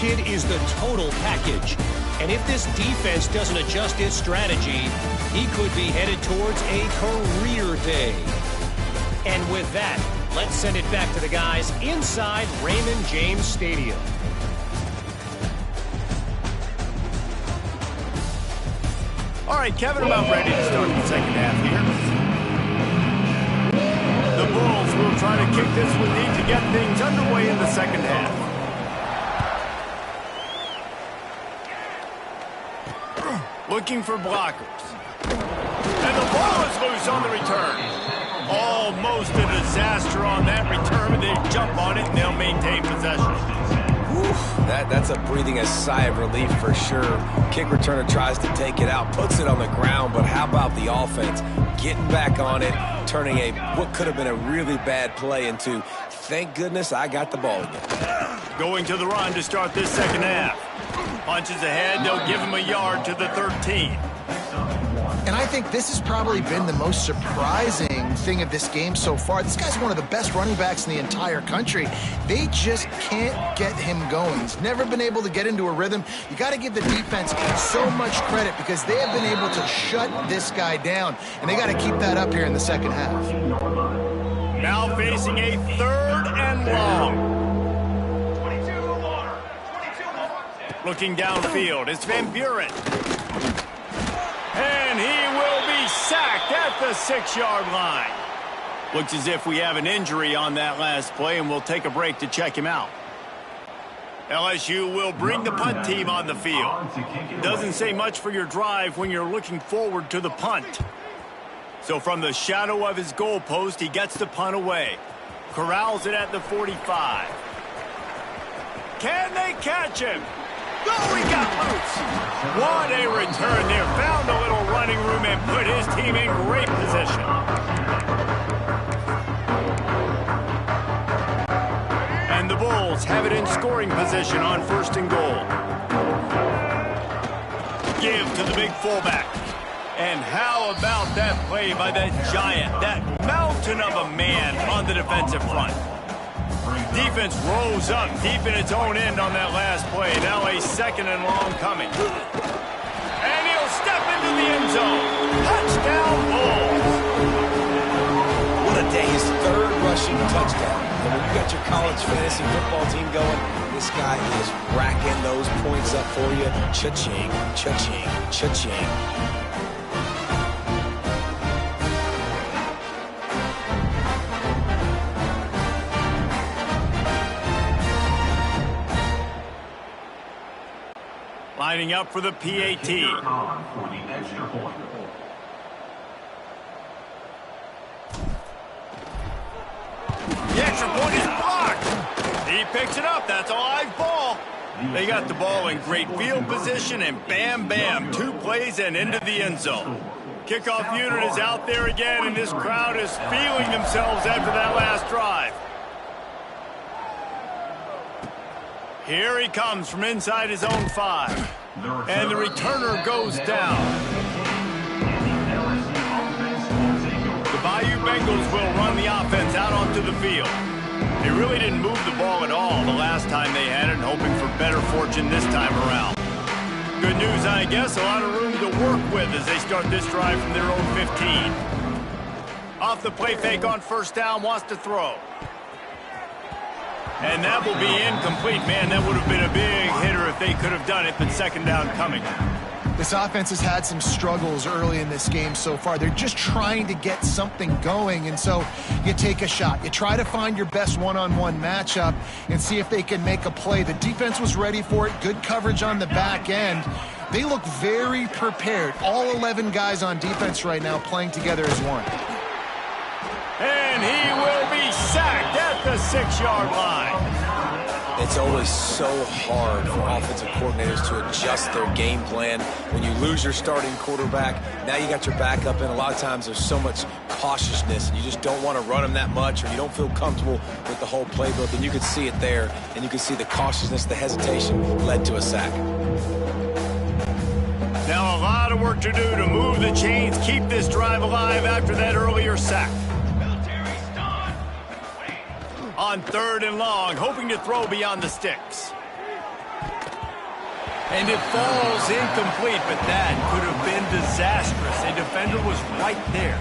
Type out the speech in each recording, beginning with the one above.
kid is the total package. And if this defense doesn't adjust its strategy, he could be headed towards a career day. And with that, let's send it back to the guys inside Raymond James Stadium. All right, Kevin, about ready to start the second half here. The Bulls will try to kick this with need to get things underway in the second half. Looking for blockers. And the ball is loose on the return. Almost a disaster on that return, but they jump on it and they'll maintain possession. That's a breathing a sigh of relief for sure. Kick returner tries to take it out, puts it on the ground, but how about the offense getting back on it, turning what could have been a really bad play into, thank goodness I got the ball again. Going to the run to start this second half. Punches ahead, they'll give him a yard to the 13. And I think this has probably been the most surprising thing of this game so far. This guy's one of the best running backs in the entire country. They just can't get him going. He's never been able to get into a rhythm. You got to give the defense so much credit because they have been able to shut this guy down. And they got to keep that up here in the second half. Now facing a 3rd and long. Looking downfield, it's Van Buren. And he will be sacked at the 6-yard line. Looks as if we have an injury on that last play, and we'll take a break to check him out. LSU will bring the punt team on the field. Doesn't say much for your drive when you're looking forward to the punt. So from the shadow of his goalpost, he gets the punt away. Corrals it at the 45. Can they catch him? Oh, he got loose. What a return there. Found a little running room and put his team in great position. And the Bulls have it in scoring position on 1st and goal. Give to the big fullback. And how about that play by that giant, that mountain of a man on the defensive front? Defense rose up deep in its own end on that last play. Now a 2nd and long coming. And he'll step into the end zone. Touchdown, Bulls. What a day. His 3rd rushing touchdown. And when you got your college fantasy football team going, this guy is racking those points up for you. Cha-ching, cha-ching, cha-ching. Lining up for the PAT. The extra point is blocked. He picks it up. That's a live ball. They got the ball in great field position, and bam, bam, 2 plays and into the end zone. Kickoff unit is out there again, and this crowd is feeling themselves after that last drive. Here he comes from inside his own 5. And the returner goes down. The Bayou Bengals will run the offense out onto the field. They really didn't move the ball at all the last time they had it, hoping for better fortune this time around. Good news, I guess, a lot of room to work with as they start this drive from their own 15. Off the play fake on 1st down, wants to throw. And that will be incomplete. Man, that would have been a big hitter if they could have done it, but 2nd down coming. This offense has had some struggles early in this game so far. They're just trying to get something going, and so you take a shot. You try to find your best one-on-one matchup and see if they can make a play. The defense was ready for it. Good coverage on the back end. They look very prepared. All 11 guys on defense right now playing together as one. And he will be sacked at the 6-yard line. It's always so hard for offensive coordinators to adjust their game plan. When you lose your starting quarterback, now you got your backup in. A lot of times there's so much cautiousness, and you just don't want to run them that much, or you don't feel comfortable with the whole playbook, and you could see it there, and you could see the cautiousness, the hesitation led to a sack. Now a lot of work to do to move the chains, keep this drive alive after that earlier sack. On 3rd and long, hoping to throw beyond the sticks. And it falls incomplete, but that could have been disastrous. A defender was right there.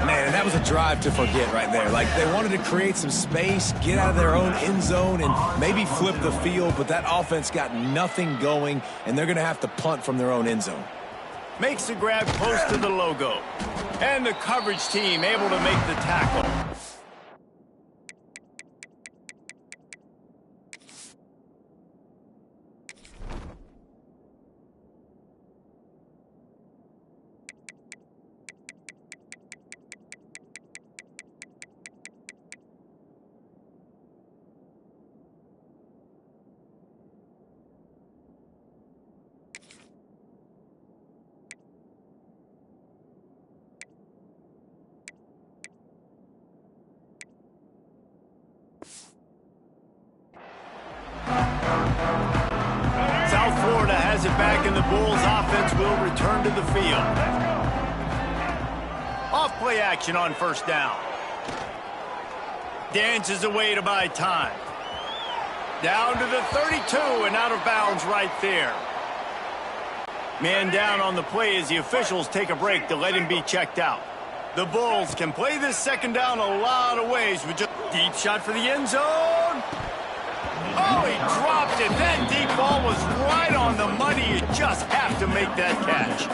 Man, that was a drive to forget right there. Like, they wanted to create some space, get out of their own end zone, and maybe flip the field, but that offense got nothing going, and they're going to have to punt from their own end zone. Makes the grab close to the logo. And the coverage team able to make the tackle. South Florida has it back, and the Bulls offense will return to the field. Off play action on first down. Dances away to buy time. Down to the 32 and out of bounds right there. Man down on the play as the officials take a break to let him be checked out. The Bulls can play this second down a lot of ways with just deep shot for the end zone. Oh, he dropped it. That deep ball was right on the money. You just have to make that catch.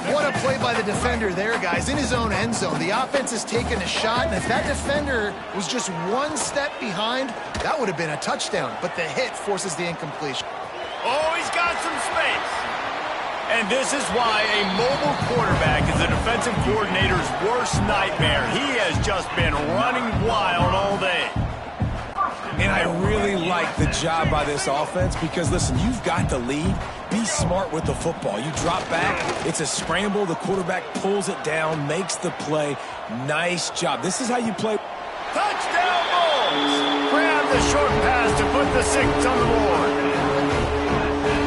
What a play by the defender there, guys. In his own end zone, the offense has taken a shot, and if that defender was just one step behind, that would have been a touchdown. But the hit forces the incompletion. Oh, he's got some space. And this is why a mobile quarterback is a defensive coordinator's worst nightmare. He has just been running wild all day. And I really like the job by this offense because, listen, you've got the lead. Be smart with the football. You drop back, it's a scramble. The quarterback pulls it down, makes the play. Nice job. This is how you play. Touchdown Bulls! Grab the short pass to put the 6 on the board.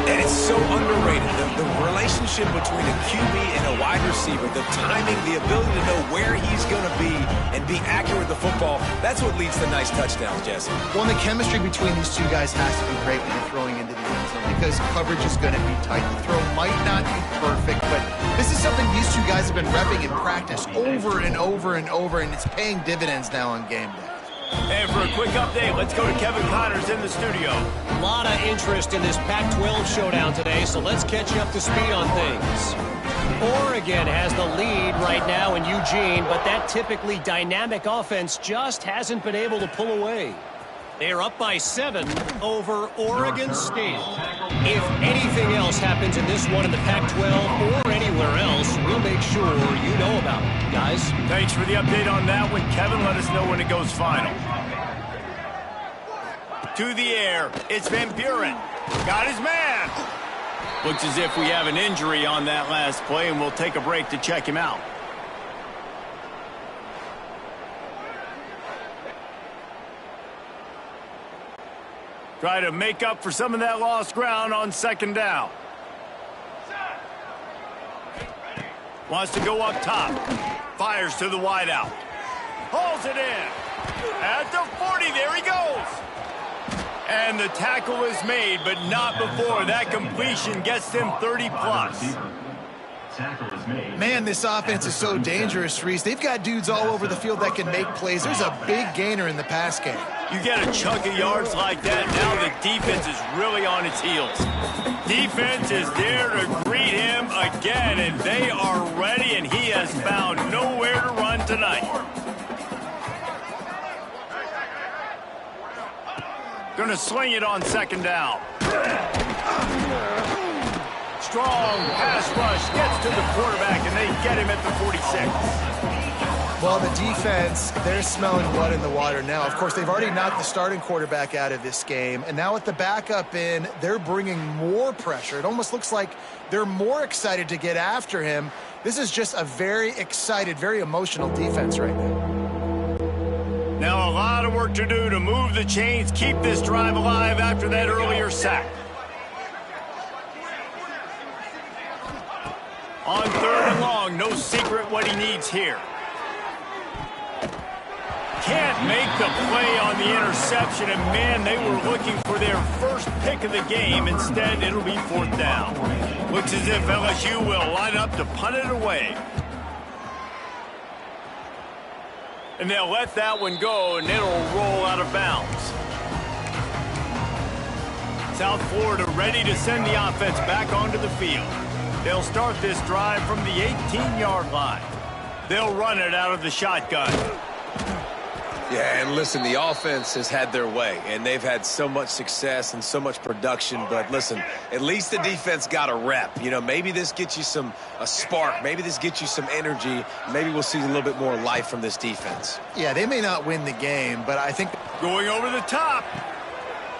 And it's so underrated. The relationship between a QB and a wide receiver, the timing, the ability to know where he's going to be and be accurate with the football, that's what leads to nice touchdowns, Jesse. Well, and the chemistry between these two guys has to be great when you're throwing into the end zone because coverage is going to be tight. The throw might not be perfect, but this is something these two guys have been repping in practice over and over and over, and it's paying dividends now on game day. And for a quick update, let's go to Kevin Connors in the studio. A lot of interest in this Pac-12 showdown today, so let's catch you up to speed on things. Oregon has the lead right now in Eugene, but that typically dynamic offense just hasn't been able to pull away. They're up by 7 over Oregon State. If anything else happens in this one in the Pac-12 or anywhere else, we'll make sure you know about it, guys. Thanks for the update on that one, Kevin. Let us know when it goes final. To the air, it's Van Buren. Got his man. Looks as if we have an injury on that last play, and we'll take a break to check him out. Try to make up for some of that lost ground on second down. Wants to go up top. Fires to the wideout. Hauls it in. At the 40, there he goes. And the tackle is made, but not before that completion gets them 30-plus. Man, this offense is so dangerous, Reese. They've got dudes all over the field that can make plays. There's a big gainer in the pass game. You get a chunk of yards like that, now the defense is really on its heels. Defense is there to greet him again, and they are ready, and he has found nowhere to run tonight. Gonna sling it on second down. Strong pass rush gets to the quarterback, and they get him at the 46. Well, the defense, they're smelling blood in the water now. Of course, they've already knocked the starting quarterback out of this game, and now with the backup in, they're bringing more pressure. It almost looks like they're more excited to get after him. This is just a very excited, very emotional defense right now. Now a lot of work to do to move the chains, keep this drive alive after that earlier sack. On 3rd and long, no secret what he needs here. can't make the play on the interception, and man, they were looking for their first pick of the game. Instead, it'll be 4th down. Looks as if LSU will line up to punt it away. And they'll let that one go, and it'll roll out of bounds. South Florida ready to send the offense back onto the field. They'll start this drive from the 18-yard line. They'll run it out of the shotgun. Yeah, and listen, the offense has had their way, and they've had so much success and so much production. But listen, at least the defense got a rep. You know, maybe this gets you a spark. Maybe this gets you some energy. Maybe we'll see a little bit more life from this defense. Yeah, they may not win the game, but I think... Going over the top.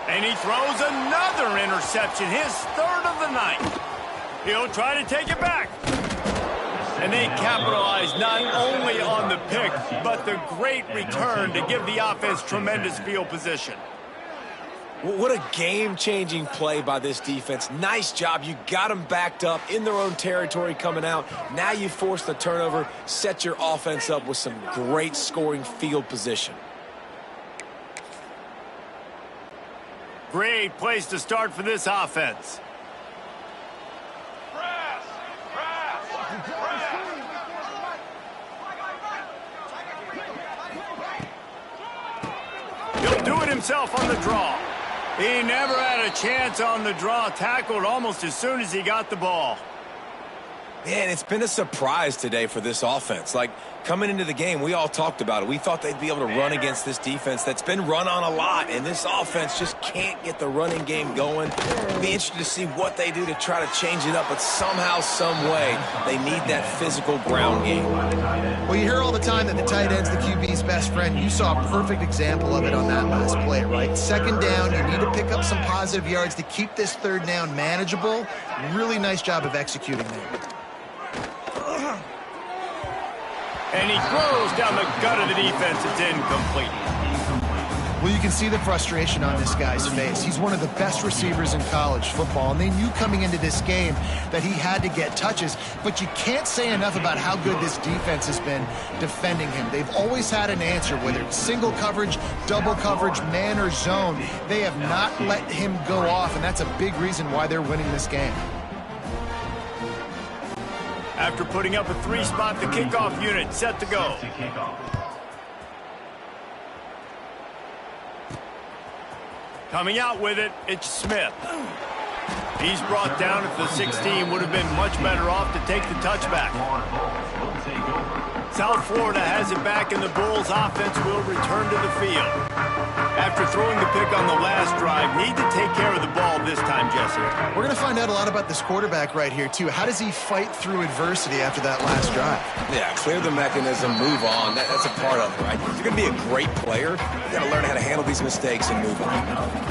And he throws another interception, his 3rd of the night. He'll try to take it back. And they capitalize not only on the pick, but the great return to give the offense tremendous field position. What a game-changing play by this defense. Nice job. You got them backed up in their own territory coming out. Now you force the turnover, set your offense up with some great scoring field position. Great place to start for this offense. He'll do it himself on the draw. He never had a chance on the draw. Tackled almost as soon as he got the ball. Man, it's been a surprise today for this offense. Like, coming into the game, we all talked about it. We thought they'd be able to run against this defense that's been run on a lot, and this offense just can't get the running game going. It'll be interesting to see what they do to try to change it up, but somehow, some way, they need that physical ground game. Well, you hear all the time that the tight end's the QB's best friend. You saw a perfect example of it on that last play, right? 2nd down, you need to pick up some positive yards to keep this 3rd down manageable. Really nice job of executing there. And he throws down the gut of the defense. It's incomplete. Well, you can see the frustration on this guy's face. He's one of the best receivers in college football, and they knew coming into this game that he had to get touches, but you can't say enough about how good this defense has been defending him. They've always had an answer, whether it's single coverage, double coverage, man or zone. They have not let him go off, and that's a big reason why they're winning this game. After putting up a 3-spot, the kickoff unit set to go. Coming out with it, it's Smith. He's brought down at the 16. Would have been much better off to take the touchback. South Florida has it back, and the Bulls offense will return to the field. After throwing the pick on the last drive, need to take care of the ball this time, Jesse. We're going to find out a lot about this quarterback right here, too. How does he fight through adversity after that last drive? Yeah, clear the mechanism, move on. That's a part of it, right? If you're going to be a great player, you got to learn how to handle these mistakes and move on.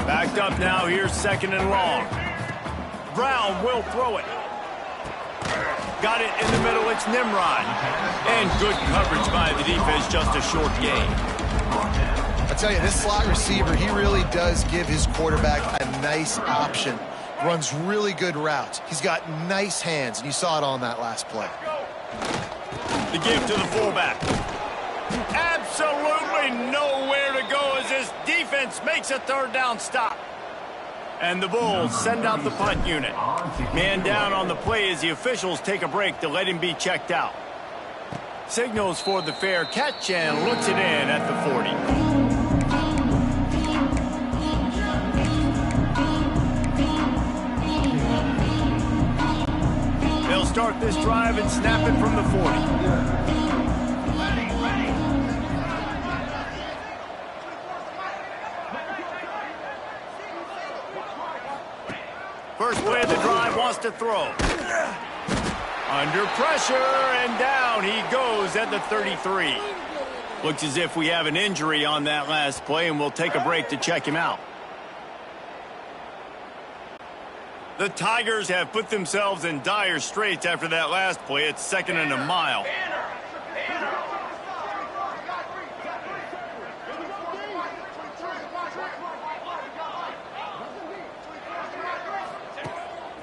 Backed up now. Here's 2nd and long. Brown will throw it. Got it in the middle. It's Nimrod. And good coverage by the defense. Just a short gain. I tell you, this slot receiver, he really does give his quarterback a nice option. Runs really good routes. He's got nice hands, and you saw it on that last play. The give to the fullback. Absolutely nowhere to go as this defense makes a 3rd down stop. And the Bulls send out the punt unit. Man down on the play as the officials take a break to let him be checked out. Signals for the fair catch and looks it in at the 40. They'll start this drive and snap it from the 40. First play of the drive, wants to throw. Under pressure, and down he goes at the 33. Looks as if we have an injury on that last play, and we'll take a break to check him out. The Tigers have put themselves in dire straits after that last play. It's 2nd and a mile.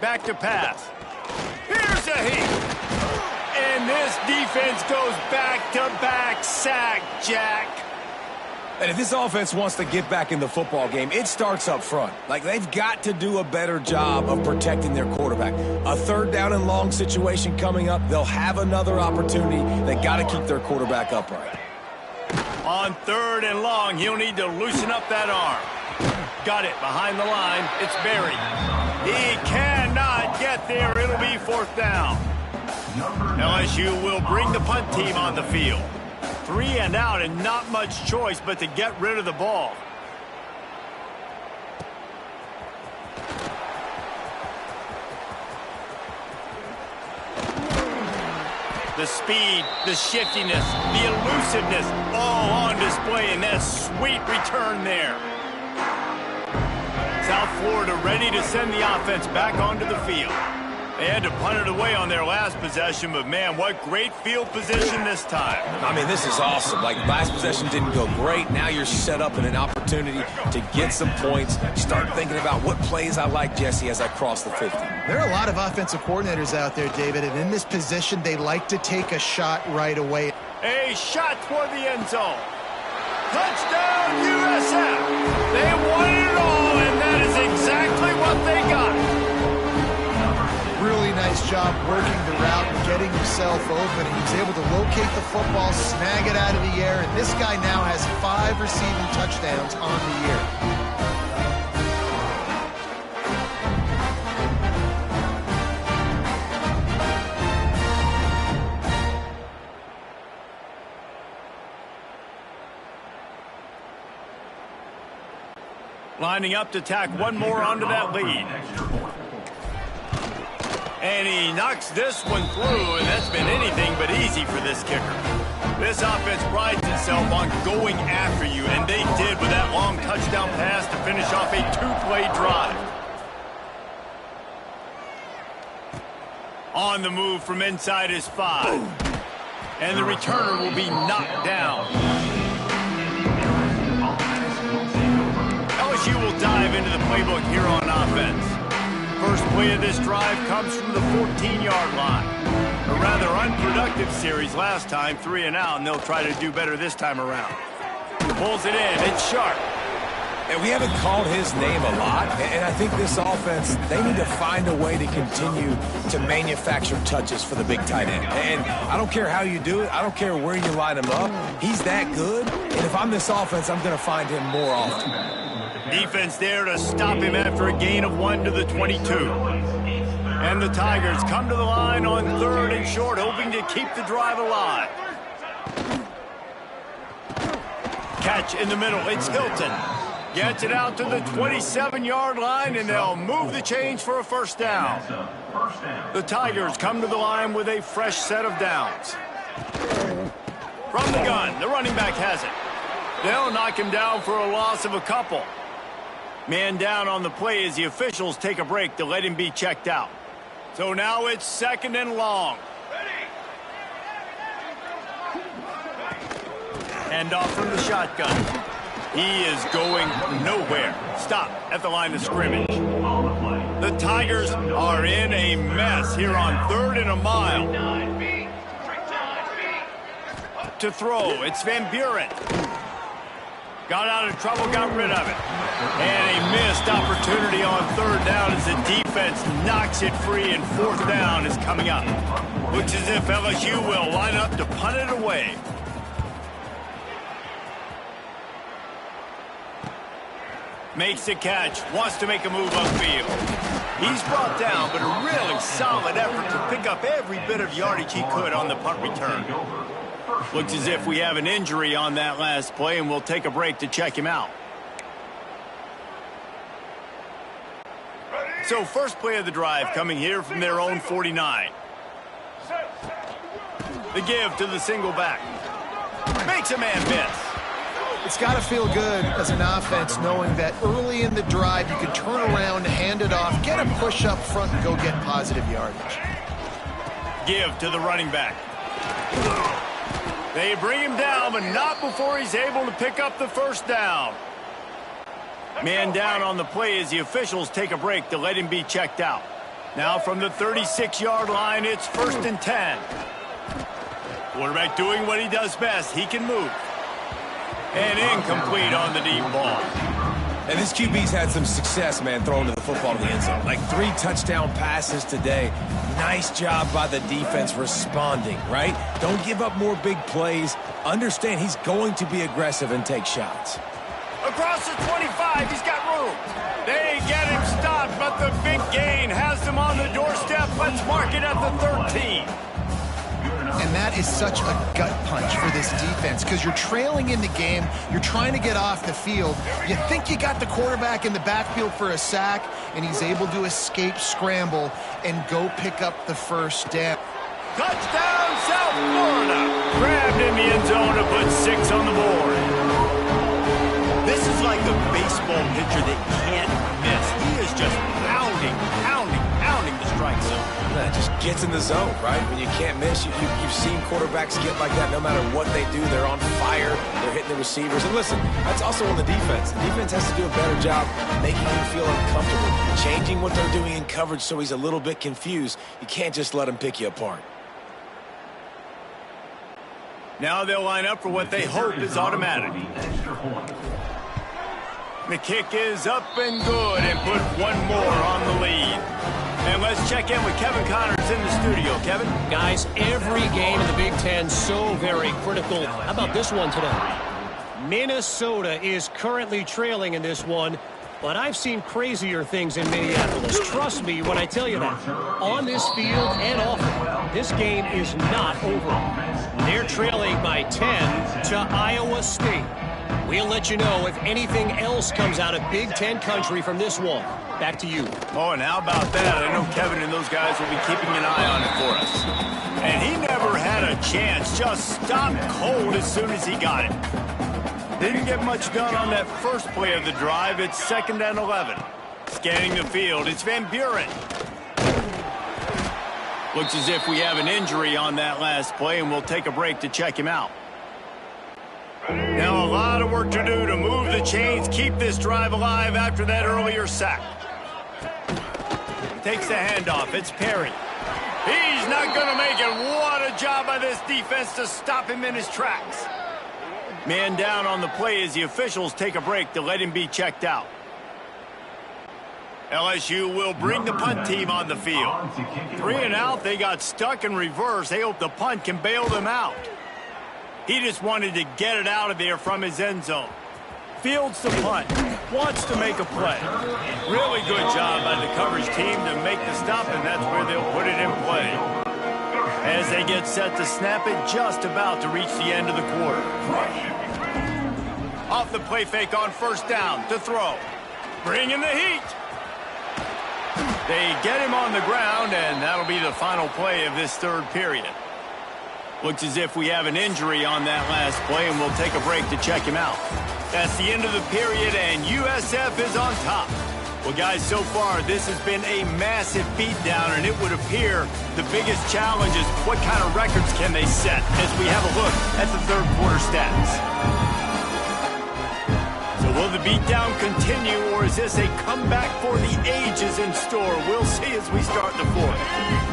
Back to pass. Here's a heat. And this defense goes back-to-back sack, Jack. And if this offense wants to get back in the football game, it starts up front. Like, they've got to do a better job of protecting their quarterback. A third down and long situation coming up, they'll have another opportunity. They got to keep their quarterback upright. On 3rd and long, he'll need to loosen up that arm. Got it behind the line. It's buried. He cannot get there. It'll be 4th down. LSU will bring the punt team on the field. 3 and out and not much choice but to get rid of the ball. The speed, the shiftiness, the elusiveness, all on display in that sweet return there. South Florida ready to send the offense back onto the field. They had to punt it away on their last possession, but man, what great field position this time. I mean, this is awesome. Like, last possession didn't go great. Now you're set up in an opportunity to get some points. Start thinking about what plays I like, Jesse, as I cross the 50. There are a lot of offensive coordinators out there, David, and in this position, they like to take a shot right away. A shot toward the end zone. Touchdown, USF. They won it all, and that is exactly what they got. Really nice job working the route and getting himself open. He was able to locate the football, snag it out of the air, and this guy now has 5 receiving touchdowns on the year. Lining up to tack one more onto that lead. And he knocks this one through, and that's been anything but easy for this kicker. This offense prides itself on going after you, and they did with that long touchdown pass to finish off a 2-play drive. On the move from inside his 5. And the returner will be knocked down. LSU will dive into the playbook here on offense. First play of this drive comes from the 14-yard line. A rather unproductive series last time, 3 and out, and they'll try to do better this time around. Pulls it in. It's sharp. And we haven't called his name a lot, and I think this offense, they need to find a way to continue to manufacture touches for the big tight end. And I don't care how you do it. I don't care where you line him up. He's that good, and if I'm this offense, I'm going to find him more often. Defense there to stop him after a gain of 1 to the 22. And the Tigers come to the line on 3rd and short, hoping to keep the drive alive. Catch in the middle. It's Hilton. Gets it out to the 27-yard line, and they'll move the chains for a 1st down. The Tigers come to the line with a fresh set of downs. From the gun, the running back has it. They'll knock him down for a loss of a couple. Man down on the play as the officials take a break to let him be checked out. So now it's 2nd and long. Hand off from the shotgun. He is going nowhere. Stop at the line of scrimmage. The Tigers are in a mess here on 3rd and a mile. To throw, it's Van Buren. Got out of trouble, got rid of it. And a missed opportunity on 3rd down as the defense knocks it free, and 4th down is coming up. Looks as if LSU will line up to punt it away. Makes the catch, wants to make a move upfield. He's brought down, but a really solid effort to pick up every bit of yardage he could on the punt return. Looks as if we have an injury on that last play, and we'll take a break to check him out. So first play of the drive coming here from their own 49. The give to the single back. Makes a man miss. It's got to feel good as an offense knowing that early in the drive you can turn around, hand it off, get a push up front, and go get positive yardage. Give to the running back. They bring him down, but not before he's able to pick up the 1st down. Man down on the play as the officials take a break to let him be checked out. Now from the 36-yard line, it's 1st and 10. Quarterback doing what he does best. He can move. And incomplete on the deep ball. And this QB's had some success, man, throwing the football to the end zone. Like 3 touchdown passes today. Nice job by the defense responding, right? Don't give up more big plays. Understand he's going to be aggressive and take shots. Across the 25, he's got room. They get him stopped, but the big gain has them on the doorstep. Let's mark it at the 13. And that is such a gut punch for this defense because you're trailing in the game. You're trying to get off the field. You think you got the quarterback in the backfield for a sack, and he's able to escape scramble and go pick up the first down. Touchdown, South Florida. Grabbed in the end zone to put 6 on the board. This is like a baseball pitcher that can't miss. He is just pounding the strike zone. That just gets in the zone, right? When you can't miss, you've seen quarterbacks get like that no matter what they do. They're on fire. They're hitting the receivers. And listen, that's also on the defense. The defense has to do a better job making him feel uncomfortable, changing what they're doing in coverage so he's a little bit confused. You can't just let him pick you apart. Now they'll line up for what they hope is automatic. The kick is up and good and put one more on the lead. And let's check in with Kevin Connors in the studio. Kevin? Guys, every game in the Big Ten so very critical. How about this one today? Minnesota is currently trailing in this one, but I've seen crazier things in Minneapolis. Trust me when I tell you that. On this field and off it, this game is not over. They're trailing by 10 to Iowa State. We'll let you know if anything else comes out of Big Ten country from this one. Back to you. Oh, and how about that? I know Kevin and those guys will be keeping an eye on it for us. And he never had a chance. Just stopped cold as soon as he got it. Didn't get much done on that first play of the drive. It's 2nd and 11. Scanning the field, it's Van Buren. Looks as if we have an injury on that last play, and we'll take a break to check him out. Now a lot of work to do to move the chains, keep this drive alive after that earlier sack. Takes the handoff. It's Perry. He's not going to make it. What a job by this defense to stop him in his tracks. Man down on the play as the officials take a break to let him be checked out. LSU will bring the punt team on the field. 3 and out. They got stuck in reverse. They hope the punt can bail them out. He just wanted to get it out of there from his end zone. Fields the punt. Wants to make a play. Really good job by the coverage team to make the stop, and that's where they'll put it in play. As they get set to snap it, just about to reach the end of the quarter. Off the play fake on first down to throw. Bring in the heat. They get him on the ground, and that'll be the final play of this third period. Looks as if we have an injury on that last play, and we'll take a break to check him out. That's the end of the period, and USF is on top. Well, guys, so far, this has been a massive beatdown, and it would appear the biggest challenge is what kind of records can they set as we have a look at the third quarter stats. So will the beatdown continue, or is this a comeback for the ages in store? We'll see as we start the fourth.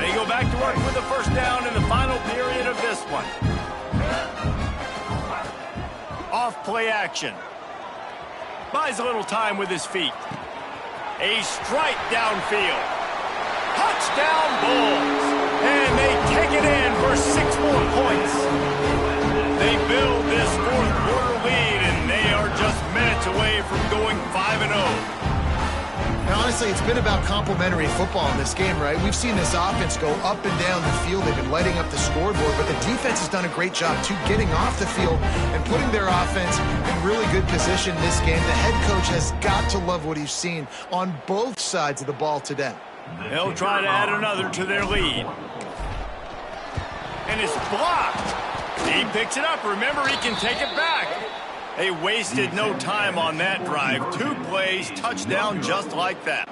They go back to work with the first down in the final period of this one. Off play action. Buys a little time with his feet. A strike downfield. Touchdown Bulls. And they take it in for 6 more points. They build this fourth quarter lead, and they are just minutes away from going 5-0. Now, honestly, it's been about complementary football in this game, right? We've seen this offense go up and down the field. They've been lighting up the scoreboard, but the defense has done a great job, too, getting off the field and putting their offense in really good position this game. The head coach has got to love what he's seen on both sides of the ball today. They'll try to add another to their lead. And it's blocked. He picks it up. Remember, he can take it back. They wasted no time on that drive. 2 plays, touchdown just like that.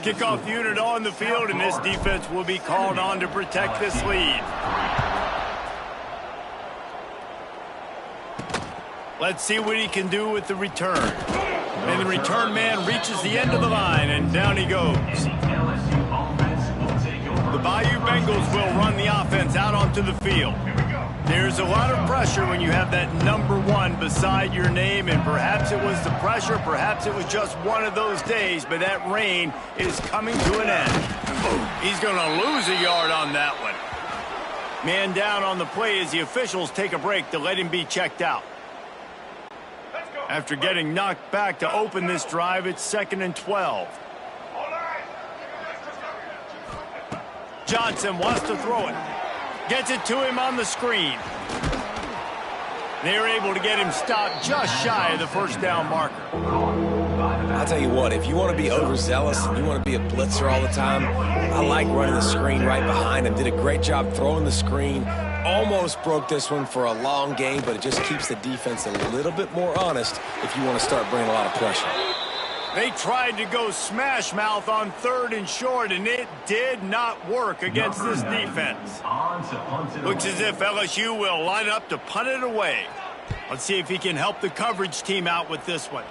Kickoff unit on the field, and this defense will be called on to protect this lead. Let's see what he can do with the return. And the return man reaches the end of the line, and down he goes. The Bayou Bengals will run the offense out onto the field. There's a lot of pressure when you have that number 1 beside your name, and perhaps it was the pressure, perhaps it was just one of those days, but that reign is coming to an end. He's going to lose a yard on that one. Man down on the play as the officials take a break to let him be checked out. After getting knocked back to open this drive, it's 2nd and 12. Johnson wants to throw it. Gets it to him on the screen. They're able to get him stopped just shy of the first down marker. I'll tell you what, if you want to be overzealous and you want to be a blitzer all the time, I like running the screen right behind him. Did a great job throwing the screen. Almost broke this one for a long game, but it just keeps the defense a little bit more honest if you want to start bringing a lot of pressure. They tried to go smash mouth on 3rd and short, and it did not work against this defense. Looks as if LSU will line up to punt it away. Let's see if he can help the coverage team out with this one.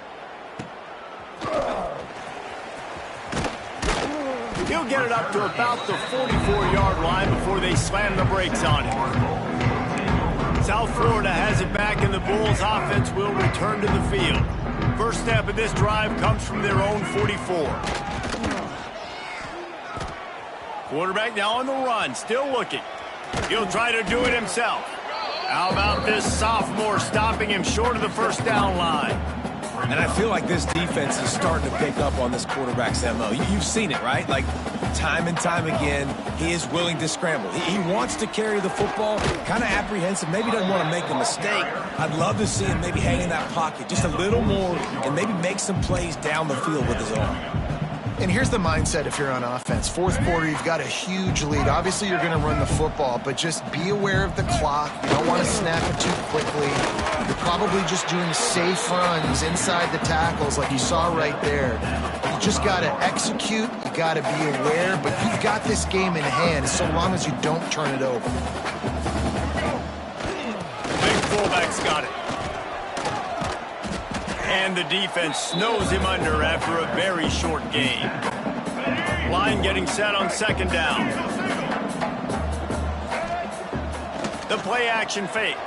He'll get it up to about the 44-yard line before they slam the brakes on him. South Florida has it back, and the Bulls offense will return to the field. First step of this drive comes from their own 44. Quarterback now on the run, still looking. He'll try to do it himself. How about this sophomore stopping him short of the first down line? And I feel like this defense is starting to pick up on this quarterback's MO. You've seen it, right? Like, time and time again, he is willing to scramble. He wants to carry the football, kind of apprehensive, maybe doesn't want to make a mistake. I'd love to see him maybe hang in that pocket just a little more and maybe make some plays down the field with his arm. And here's the mindset if you're on offense. 4th quarter, you've got a huge lead. Obviously, you're going to run the football, but just be aware of the clock. You don't want to snap it too quickly. You're probably just doing safe runs inside the tackles like you saw right there. You just got to execute. You got to be aware, but you've got this game in hand so long as you don't turn it over. Big fullback's got it. And the defense snows him under after a very short game. Line getting set on 2nd down. The play action fake.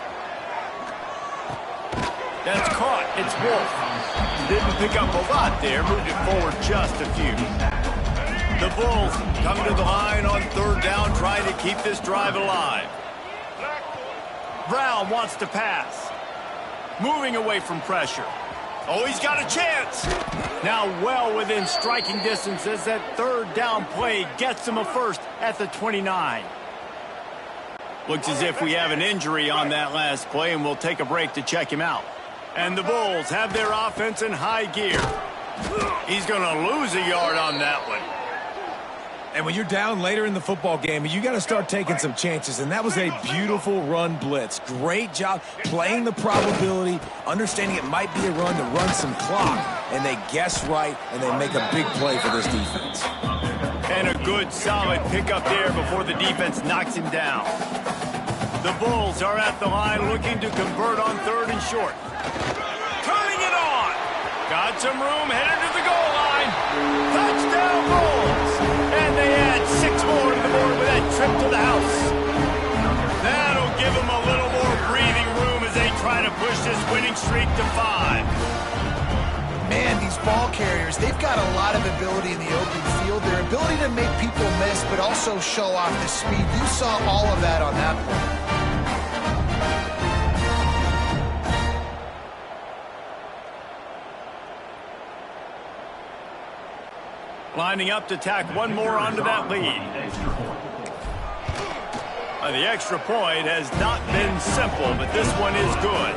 That's caught. It's Wolf. Didn't pick up a lot there. Moved it forward just a few. The Bulls come to the line on 3rd down, trying to keep this drive alive. Brown wants to pass. Moving away from pressure. Oh, he's got a chance. Now well within striking distance as that 3rd down play gets him a first at the 29. Looks as if we have an injury on that last play, and we'll take a break to check him out. And the Bulls have their offense in high gear. He's going to lose a yard on that one. And when you're down later in the football game, you got to start taking some chances. And that was a beautiful run blitz. Great job playing the probability, understanding it might be a run to run some clock. And they guess right, and they make a big play for this defense. And a good, solid pickup there before the defense knocks him down. The Bulls are at the line looking to convert on 3rd and short. Turning it on. Got some room, headed to the goal line. Touchdown Bulls. And they add 6 more to the board with that trip to the house. That'll give them a little more breathing room as they try to push this winning streak to 5. Man, these ball carriers, they've got a lot of ability in the open field. Their ability to make people miss, but also show off the speed. You saw all of that on that play. Lining up to tack one more onto that lead. The extra point has not been simple, but this one is good.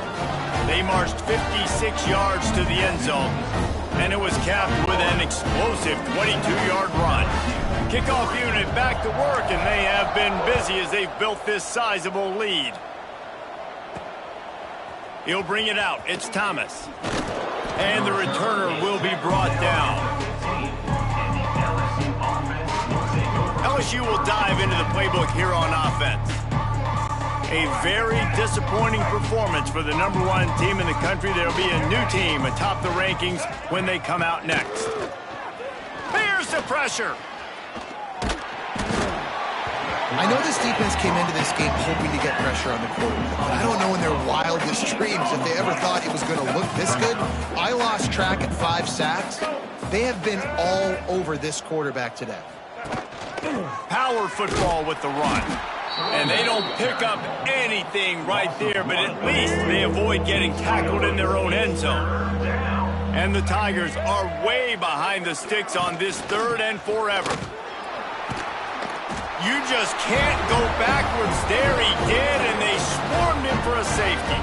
They marched 56 yards to the end zone, and it was capped with an explosive 22-yard run. Kickoff unit back to work, and they have been busy as they've built this sizable lead. He'll bring it out. It's Thomas. And the returner will be brought down. LSU will dive into the playbook here on offense. A very disappointing performance for the #1 team in the country. There'll be a new team atop the rankings when they come out next. Here's the pressure. I know this defense came into this game hoping to get pressure on the quarterback, but I don't know in their wildest dreams if they ever thought it was going to look this good. I lost track at 5 sacks. They have been all over this quarterback today. Power football with the run. And they don't pick up anything right there, but at least they avoid getting tackled in their own end zone. And the Tigers are way behind the sticks on this 3rd and forever. You just can't go backwards there. He did, and they swarmed him for a safety.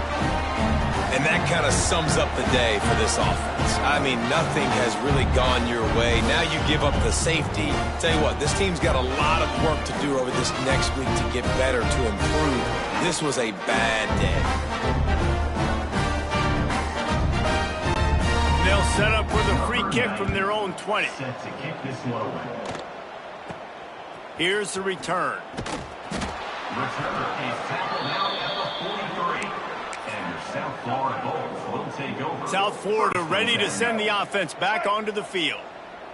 And that kind of sums up the day for this offense. I mean, nothing has really gone your way. Now you give up the safety. Tell you what, this team's got a lot of work to do over this next week to get better, to improve. This was a bad day. They'll set up for the free kick from their own 20. Set to kick this one away. Here's the return. Returner is tackled out at the 43. And your South Florida Bulls will take over. South Florida ready to send the offense back onto the field.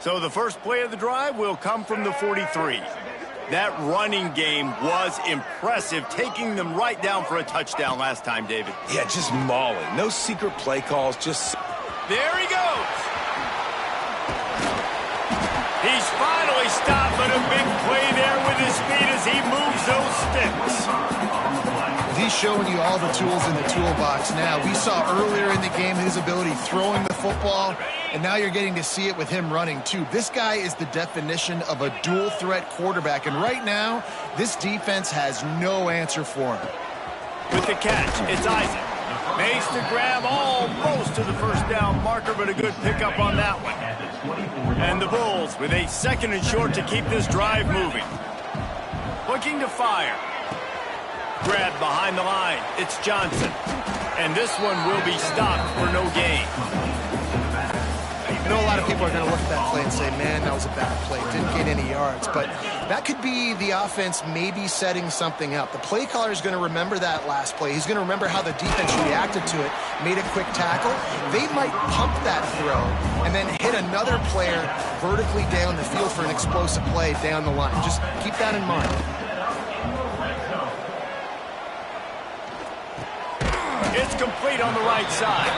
So the first play of the drive will come from the 43. That running game was impressive, taking them right down for a touchdown last time, David. Yeah, just mauling. No secret play calls, just... There he goes. He's finally stopped, but a big play there with his feet as he moves those sticks. He's showing you all the tools in the toolbox now. We saw earlier in the game his ability throwing the football, and now you're getting to see it with him running too. This guy is the definition of a dual-threat quarterback, and right now, this defense has no answer for him. With the catch, it's Isaac. Makes the grab almost to the first down marker, but a good pickup on that one. And the Bulls with a 2nd and short to keep this drive moving. Looking to fire. Grab behind the line. It's Johnson. And this one will be stopped for no gain. I know a lot of people are going to look at that play and say, man, that was a bad play. Didn't get any yards. But that could be the offense maybe setting something up. The play caller is going to remember that last play. He's going to remember how the defense reacted to it, made a quick tackle. They might pump that throw and then hit another player vertically down the field for an explosive play down the line. Just keep that in mind. It's complete on the right side.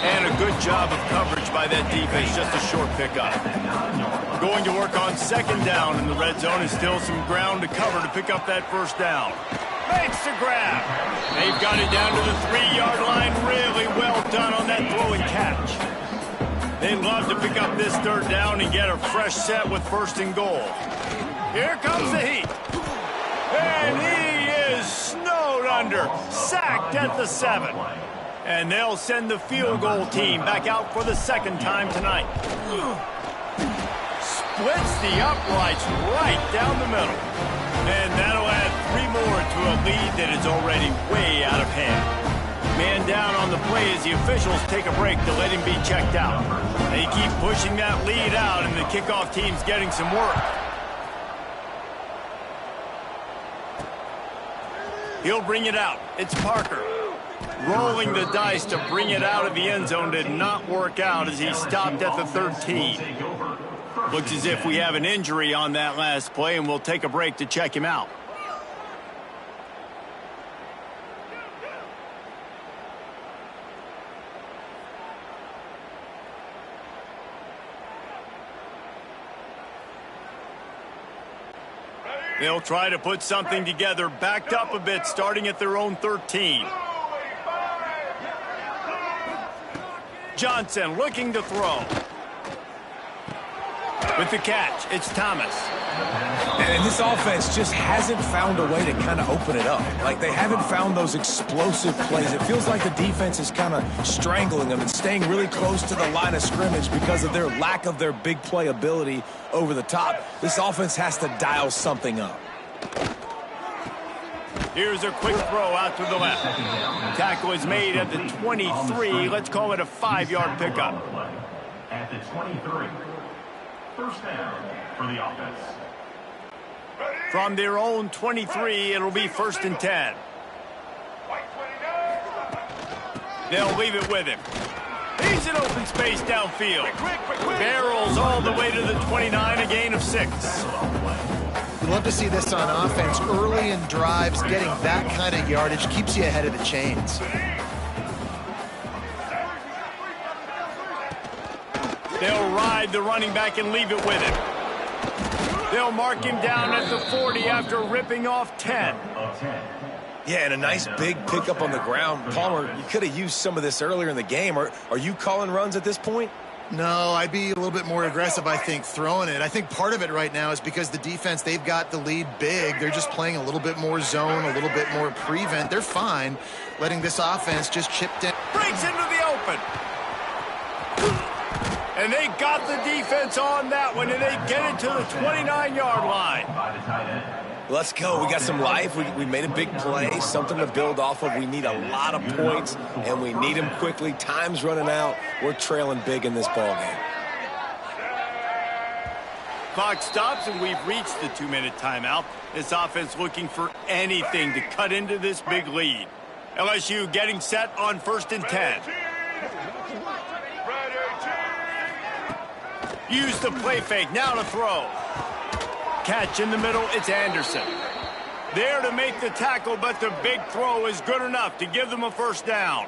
And a good job of coverage by that defense, just a short pickup. Going to work on 2nd down in the red zone, and still some ground to cover to pick up that first down. Makes the grab. They've got it down to the 3-yard line. Really well done on that throw and catch. They'd love to pick up this 3rd down and get a fresh set with 1st and goal. Here comes the heat. And he is snowed under, sacked at the 7. And they'll send the field goal team back out for the 2nd time tonight. Splits the uprights right down the middle. And that'll add 3 more to a lead that is already way out of hand. Man down on the play as the officials take a break to let him be checked out. They keep pushing that lead out, and the kickoff team's getting some work. He'll bring it out. It's Parker. Rolling the dice to bring it out of the end zone did not work out as he stopped at the 13. Looks as if we have an injury on that last play, and we'll take a break to check him out. They'll try to put something together, backed up a bit, starting at their own 13. Johnson looking to throw. With the catch, it's Thomas. And this offense just hasn't found a way to kind of open it up. Like, they haven't found those explosive plays. It feels like the defense is kind of strangling them and staying really close to the line of scrimmage because of their lack of their big play ability over the top. This offense has to dial something up. Here's a quick throw out to the left. Tackle is made at the 23. Let's call it a 5-yard pickup. At the 23. 1st down for the offense. From their own 23, it'll be 1st and 10. They'll leave it with him. He's in open space downfield. Barrels all the way to the 29, a gain of 6. You love to see this on offense. Early in drives, getting that kind of yardage keeps you ahead of the chains. They'll ride the running back and leave it with him. They'll mark him down at the 40 after ripping off 10. Yeah, and a nice big pickup on the ground. Palmer, you could have used some of this earlier in the game. Are you calling runs at this point? No, I'd be a little bit more aggressive, I think, throwing it. I think part of it right now is because the defense, they've got the lead big. They're just playing a little bit more zone, a little bit more prevent. They're fine letting this offense just chip down. Breaks into the open. And they got the defense on that one, and they get it to the 29-yard line. Let's go. We got some life. We made a big play, something to build off of. We need a lot of points, and we need them quickly. Time's running out. We're trailing big in this ballgame. Clock stops, and we've reached the 2-minute timeout. This offense looking for anything to cut into this big lead. LSU getting set on 1st and 10. Use the play fake. Now to throw. Catch in the middle, it's Anderson. There to make the tackle, but the big throw is good enough to give them a first down.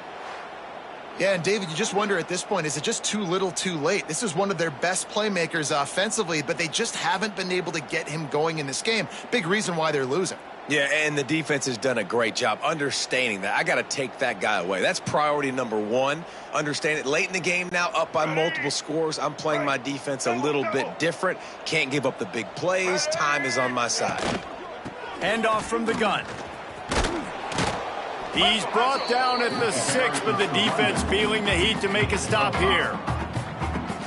Yeah, and David, you just wonder at this point, is it just too little too late? This is one of their best playmakers offensively, but they just haven't been able to get him going in this game. Big reason why they're losing. Yeah, and the defense has done a great job understanding that. I got to take that guy away. That's priority number one. Understand it. Late in the game now, up by multiple scores. I'm playing my defense a little bit different. Can't give up the big plays. Time is on my side. Handoff from the gun. He's brought down at the 6, but the defense feeling the heat to make a stop here.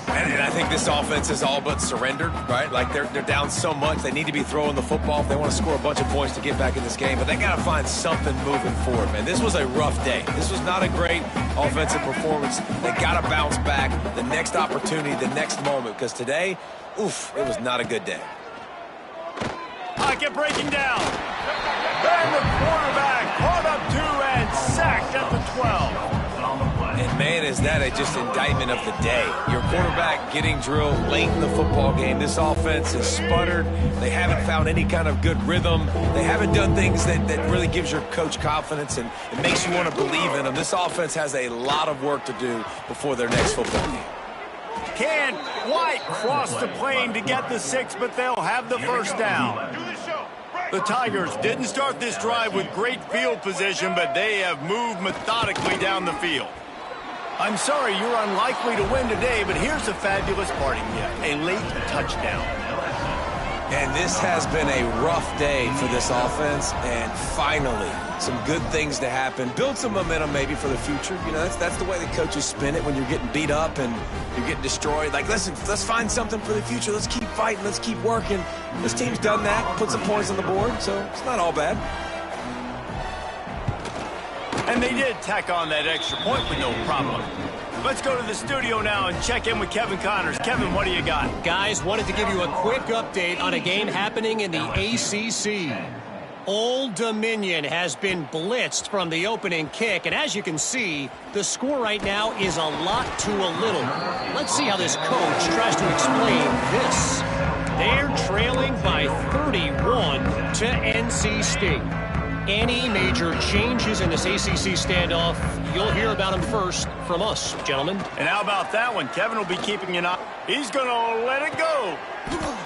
And I think this offense is all but surrendered, right? Like they're down so much, they need to be throwing the football if they want to score a bunch of points to get back in this game. But they got to find something moving forward, man. This was a rough day. This was not a great offensive performance. They got to bounce back. The next opportunity, the next moment, because today, oof, it was not a good day. Pocket breaking down. And the quarterback caught up 2 and sacked at the 12. And, man, is that just indictment of the day. Your quarterback getting drilled late in the football game. This offense has sputtered. They haven't found any kind of good rhythm. They haven't done things that really gives your coach confidence and it makes you want to believe in them. This offense has a lot of work to do before their next football game. Can White cross the plane to get the 6, but they'll have the first down. The Tigers didn't start this drive with great field position, but they have moved methodically down the field. I'm sorry you're unlikely to win today, but here's a fabulous parting gift, a late touchdown. And this has been a rough day for this offense, and finally, some good things to happen. Build some momentum maybe for the future. You know, that's the way the coaches spin it when you're getting beat up and you're getting destroyed. Like, listen, let's find something for the future. Let's keep fighting. Let's keep working. This team's done that, put some points on the board, so it's not all bad. And they did tack on that extra point with no problem. Let's go to the studio now and check in with Kevin Connors. Kevin, what do you got? Guys, wanted to give you a quick update on a game happening in the ACC. Old Dominion has been blitzed from the opening kick, and as you can see, the score right now is a lot to a little. Let's see how this coach tries to explain this. They're trailing by 31 to NC State. Any major changes in this ACC standoff, you'll hear about them first from us, gentlemen. And how about that one? Kevin will be keeping an eye. He's going to let it go.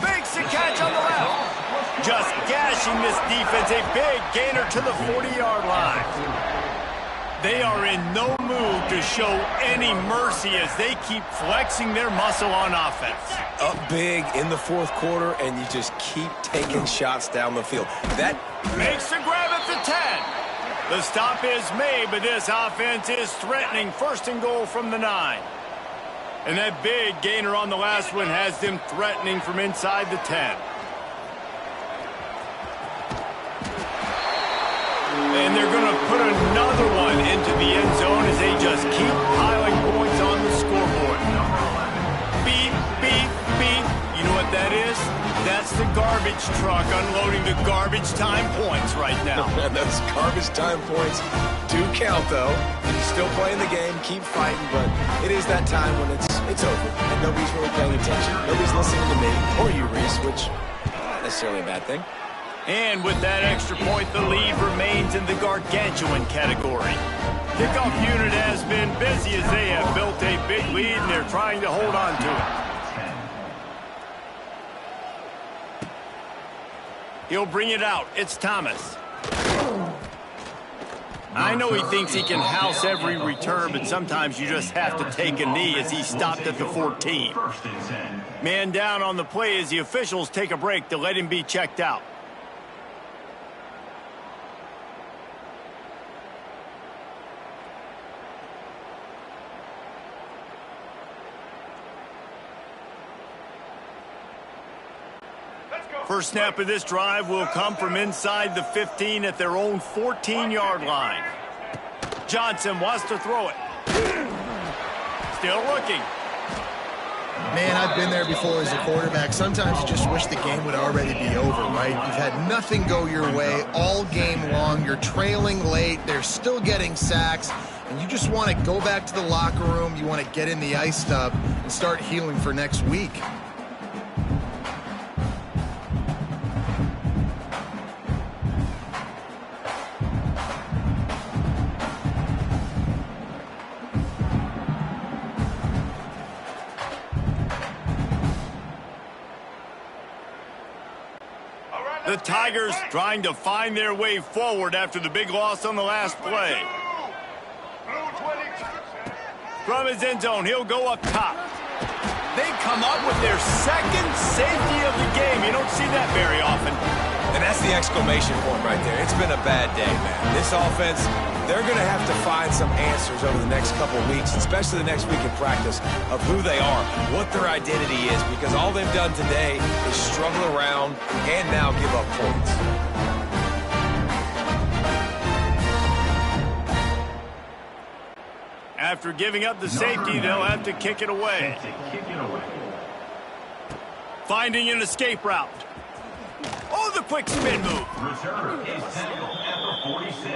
Makes the catch on the left. Just gashing this defense. A big gainer to the 40-yard line. They are in no mood to show any mercy as they keep flexing their muscle on offense. Up big in the fourth quarter, and you just keep taking shots down the field. That makes the grab at the 10. The stop is made, but this offense is threatening. 1st and goal from the 9. And that big gainer on the last one has them threatening from inside the 10. And they're going to put another one into the end zone as they just keep piling points on the scoreboard. Beep, beep, beep. You know what that is? That's the garbage truck unloading the garbage time points right now. Those garbage time points do count, though. You're still playing the game, keep fighting, but it is that time when it's over, and nobody's really paying attention. Nobody's listening to me or you, Reese, which necessarily a bad thing. And with that extra point, the lead remains in the gargantuan category. Kickoff unit has been busy as they have built a big lead, and they're trying to hold on to it. He'll bring it out. It's Thomas. I know he thinks he can house every return, but sometimes you just have to take a knee as he stopped at the 14. Man down on the play as the officials take a break to let him be checked out. First snap of this drive will come from inside the 15 at their own 14-yard line. Johnson wants to throw it. Still looking. Man, I've been there before as a quarterback. Sometimes you just wish the game would already be over, right? You've had nothing go your way all game long. You're trailing late. They're still getting sacks. And you just want to go back to the locker room. You want to get in the ice tub and start healing for next week. The Tigers trying to find their way forward after the big loss on the last play. From his end zone, he'll go up top. They come up with their second safety of the game. You don't see that very often. And that's the exclamation point right there. It's been a bad day, man. This offense, they're going to have to find some answers over the next couple of weeks, especially the next week in practice, of who they are, what their identity is, because all they've done today is struggle around and now give up points. After giving up the safety, they'll have to kick it away. Finding an escape route. Oh, the quick spin move. Return is tackled at the 46.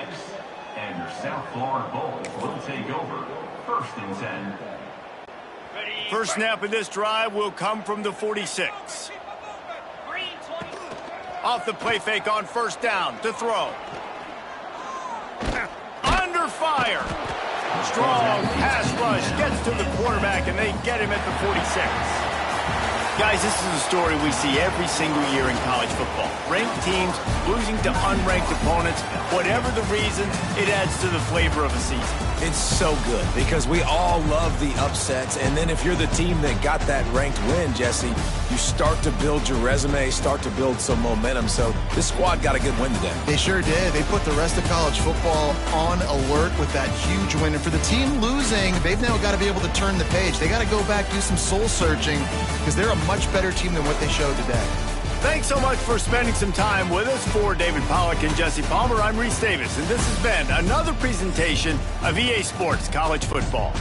And your South Florida Bulls will take over. 1st and 10. First snap of this drive will come from the 46. Off the play fake on first down to throw. Under fire. Strong pass rush gets to the quarterback, and they get him at the 46. Guys, this is a story we see every single year in college football. Ranked teams losing to unranked opponents. Whatever the reason, it adds to the flavor of a season. It's so good because we all love the upsets. And then if you're the team that got that ranked win, Jesse, you start to build your resume, start to build some momentum. So this squad got a good win today. They sure did. They put the rest of college football on alert with that huge win. And for the team losing, they've now got to be able to turn the page. They got to go back, do some soul searching, because they're a much better team than what they showed today. Thanks so much for spending some time with us. For David Pollack and Jesse Palmer, I'm Reese Davis, and this has been another presentation of EA Sports College Football.